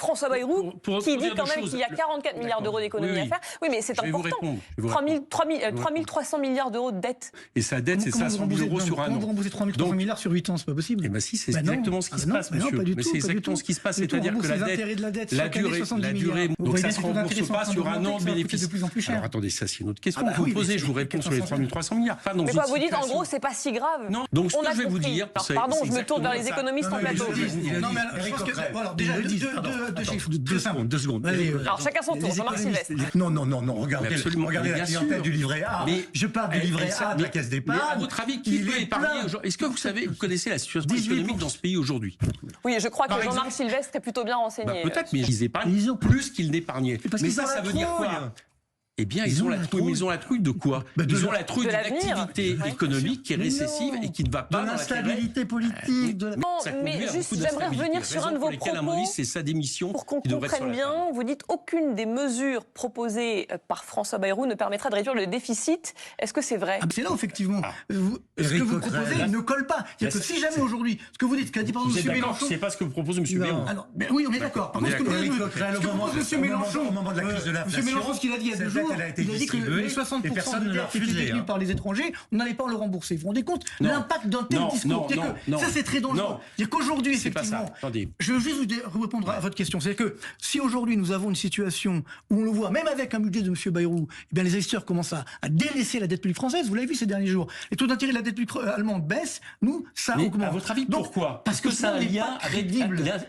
François Bayrou qui dit quand même qu'il y a 44 milliards d'euros d'économies à faire. Oui, mais c'est important. 3300 milliards d'euros de dette. Et sa dette, c'est 500 000 euros sur un an. Comment vous remboursez 3300 milliards sur 8 ans? C'est pas possible. Eh bien si, c'est exactement ce qui se passe, monsieur. Mais c'est exactement ce qui se passe. C'est-à-dire que la dette, la durée, donc ça ne se rembourse pas sur un an de bénéfice. Alors attendez, ça c'est une autre question que vous posez. Je vous réponds sur les 3300 milliards. Mais quoi, vous dites en gros, c'est pas si grave. Non, donc ce que je vais vous dire. Pardon, je me tourne vers les économistes en plateau. Non, mais je pense que. Alors, déjà, deux secondes. Alors, chacun son tour. Jean-Marc Sylvestre. Non, regardez la clientèle du livret A. Je parle du livret A de la caisse d'épargne. Mais à votre avis, qui peut épargner aujourd'hui? Est-ce que vous connaissez la situation économique dans ce pays aujourd'hui? Oui, je crois que Jean-Marc Sylvestre est plutôt bien renseigné. Peut-être, mais ils épargnent plus qu'ils n'épargnaient. Mais ça veut dire quoi? Eh bien, ils ont la trouille. Mais ils ont la trouille de quoi? Ils ont la trouille d'une activité économique qui est récessive et qui ne va pas de l'instabilité politique. Non, mais juste, j'aimerais revenir sur un de vos propos. C'est sa démission. Pour qu'on comprenne bien, vous dites aucune des mesures proposées par François Bayrou ne permettra de réduire le déficit. Est-ce que c'est vrai? C'est là, effectivement. Ce que vous proposez ne colle pas. C'est-à-dire que si jamais aujourd'hui, ce que vous dites, ce qu'a dit par exemple M. Mélenchon. C'est pas ce que vous propose M. Bayrou. Oui, on est d'accord. Par contre, ce que propose M. Mélenchon, au moment de la crise de l'inflation, M. Mélenchon, ce qu'il a dit il y a 2 jours, il a dit que les 60% de dette qui étaient détenus par les étrangers, on n'allait pas le rembourser. Vous vous rendez compte l'impact d'un tel discours? Ça, c'est très dangereux. C'est qu'aujourd'hui, effectivement, je veux juste vous répondre à votre question. C'est que si aujourd'hui nous avons une situation où on le voit, même avec un budget de M. Bayrou, eh bien les investisseurs commencent à délaisser la dette publique française. Vous l'avez vu ces derniers jours. Les taux d'intérêt de la dette publique allemande baissent. Nous, ça augmente. À votre avis, pourquoi? Parce que ça a un lien avec.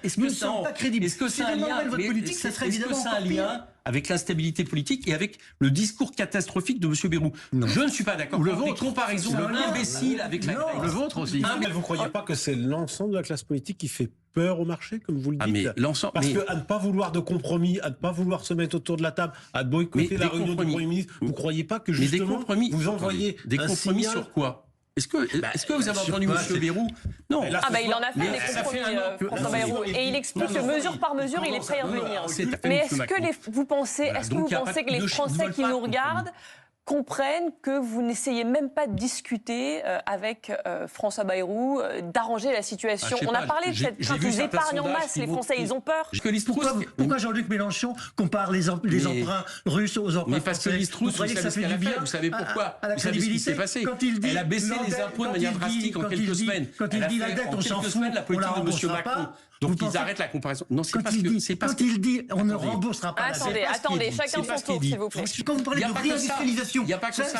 Est-ce que ça pas crédible? Est-ce que ça a un lien votre politique? Ça serait évidemment un lien avec l'instabilité politique et avec le discours catastrophique de M. Bayrou? Je ne suis pas d'accord. Ou le vôtre. Des comparaisons imbéciles avec la Grèce. Le vôtre aussi. Mais vous ne croyez pas que c'est l'ensemble de la classe politique qui fait peur au marché, comme vous le dites? Parce qu'à ne pas vouloir de compromis, à ne pas vouloir se mettre autour de la table, à boycotter la réunion du Premier ministre, vous ne croyez pas que justement vous envoyez des compromis sur quoi? Est-ce que vous avez entendu M. Bayrou? Non. Il en a fait des compromis, François Bayrou. Et il explique que mesure par mesure, il est prêt à revenir. Mais est-ce que vous pensez que les Français qui nous regardent comprennent que vous n'essayez même pas de discuter avec François Bayrou, d'arranger la situation? On a parlé de cette crainte, ils épargnent en masse, les Français, ils ont peur. Pourquoi Jean-Luc Mélenchon compare les emprunts russes aux emprunts français? Mais parce que l'Istrus, vous savez ce qu'elle a fait, vous savez pourquoi? Vous savez ce qui s'est passé? Elle a baissé les impôts de manière drastique en quelques semaines. Quand il dit la dette, on s'en fout, la politique de M. Macron. Donc ils arrêtent la comparaison. Non, c'est parce que... Quand il dit on ne remboursera pas la dette... Attendez, chacun son tour, s'il vous plaît. Quand vous parlez de réindustrialisation,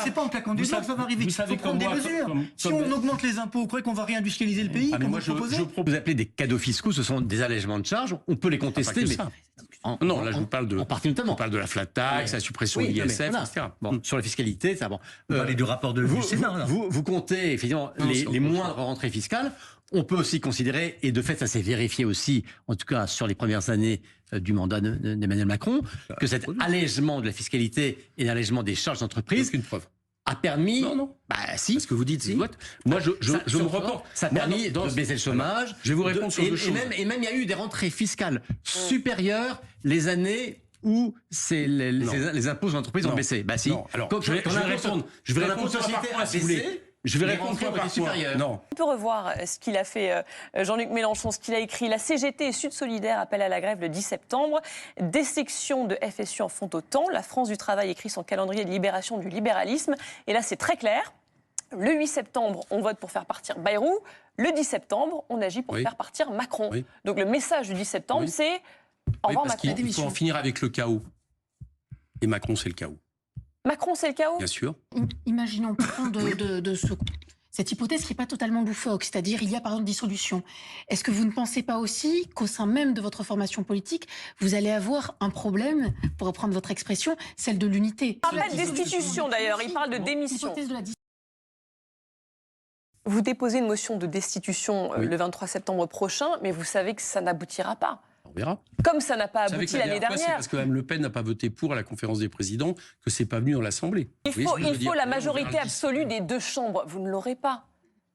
c'est pas en claquant des doigts que ça va arriver. Il faut prendre des mesures. Si on augmente les impôts, vous croyez qu'on va réindustrialiser le pays? Moi, je propose d'appeler des cadeaux fiscaux, ce sont des allègements de charges. On peut les contester, mais... Non, là je vous parle de... En partie notamment. On parle de la flat tax, la suppression de l'ISF, etc. Sur la fiscalité, ça... On parlait du rapport du Sénat. Vous comptez, effectivement, les moindres rentrées fiscales. On peut aussi considérer, et de fait ça s'est vérifié aussi, en tout cas sur les premières années du mandat d'Emmanuel Macron, que cet allègement de la fiscalité et l'allègement des charges d'entreprise a permis... Non. Si. Parce que vous dites, moi je me reporte. Ça a permis de baisser le chômage. Je vais vous répondre sur deux choses. Et même il y a eu des rentrées fiscales supérieures les années où les impôts aux entreprises ont baissé. Si. Non. Alors, je vais répondre sur la partie, si vous voulez. Je vais répondre par supérieur. Non. On peut revoir ce qu'il a fait Jean-Luc Mélenchon, ce qu'il a écrit. La CGT et Sud Solidaire appellent à la grève le 10 septembre. Des sections de FSU en font autant. La France du Travail écrit son calendrier de libération du libéralisme. Et là, c'est très clair. Le 8 septembre, on vote pour faire partir Bayrou. Le 10 septembre, on agit pour faire partir Macron. Donc le message du 10 septembre, c'est au revoir Macron. Il faut en finir avec le chaos. Et Macron, c'est le chaos. Macron, c'est le chaos? Bien sûr. Imaginons cette hypothèse qui n'est pas totalement loufoque, c'est-à-dire il y a par exemple dissolution. Est-ce que vous ne pensez pas aussi qu'au sein même de votre formation politique, vous allez avoir un problème, pour reprendre votre expression, celle de l'unité? Il parle pas de destitution d'ailleurs, il parle de démission. Vous déposez une motion de destitution le 23 septembre prochain, mais vous savez que ça n'aboutira pas. On verra. Comme ça n'a pas abouti l'année dernière. C'est parce que Mme Le Pen n'a pas voté pour à la conférence des présidents que c'est pas venu dans l'Assemblée. Il faut la majorité absolue des deux chambres. Vous ne l'aurez pas.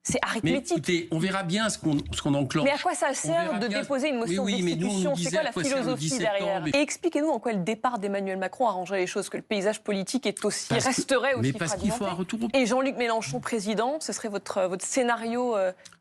C'est arithmétique. Mais écoutez, on verra bien ce qu'on enclenche. Mais à quoi ça sert de déposer une motion de destitution? C'est quoi la philosophie derrière? Et expliquez-nous en quoi le départ d'Emmanuel Macron arrangerait les choses, que le paysage politique resterait aussi parce qu'il faut un retour au... Et Jean-Luc Mélenchon président, ce serait votre scénario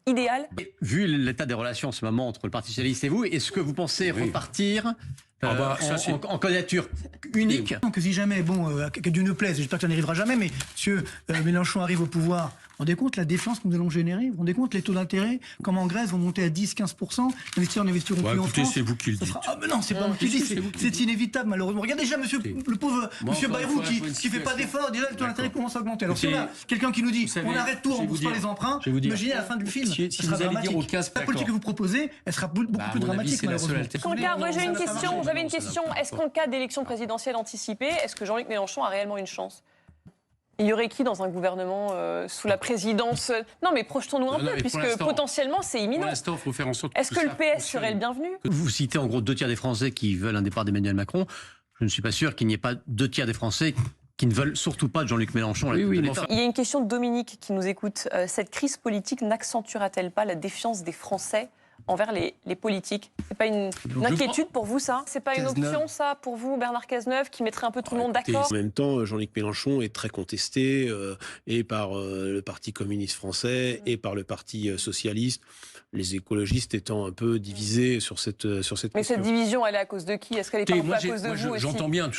idéal? Vu l'état des relations en ce moment entre le Parti socialiste et vous, est-ce que vous pensez repartir en candidature unique? Que si jamais, que Dieu ne plaise, j'espère que ça n'arrivera jamais, mais M. Mélenchon arrive au pouvoir, vous vous rendez compte la défiance que nous allons générer? Vous vous rendez compte les taux d'intérêt, comme en Grèce, vont monter à 10-15%, les investisseurs n'investiront plus en France. C'est vous qui le dites. Ah mais non, c'est pas moi qui le dis, c'est inévitable malheureusement. Regardez déjà le pauvre M. Bayrou qui fait pas d'efforts, déjà le taux d'intérêt commence à augmenter. Alors si on a quelqu'un qui nous dit on arrête tout, on rembourse pas les emprunts, imaginez à la fin du film, si ça sera dramatique. La politique que vous proposez, elle sera beaucoup plus dramatique malheureusement. J'avais une question. Est-ce qu'en cas d'élection présidentielle anticipée, est-ce que Jean-Luc Mélenchon a réellement une chance? Il y aurait qui dans un gouvernement sous la présidence? Non, mais projetons-nous un peu, puisque potentiellement c'est imminent. Pour l'instant, il faut faire en sorte Est-ce que le PS serait le bienvenu? Vous citez en gros 2 tiers des Français qui veulent un départ d'Emmanuel Macron. Je ne suis pas sûr qu'il n'y ait pas 2 tiers des Français qui ne veulent surtout pas de Jean-Luc Mélenchon. Il y a une question de Dominique qui nous écoute. Cette crise politique n'accentuera-t-elle pas la défiance des Français envers les politiques? C'est pas une inquiétude pour vous, ça? C'est pas une option, ça, pour vous, Bernard Cazeneuve, qui mettrait un peu tout le monde d'accord? En même temps, Jean-Luc Mélenchon est très contesté et par le Parti communiste français et par le Parti socialiste, les écologistes étant un peu divisés sur cette question. Mais cette division, elle est à cause de qui? Est-ce qu'elle n'est pas à cause de vous aussi? J'entends bien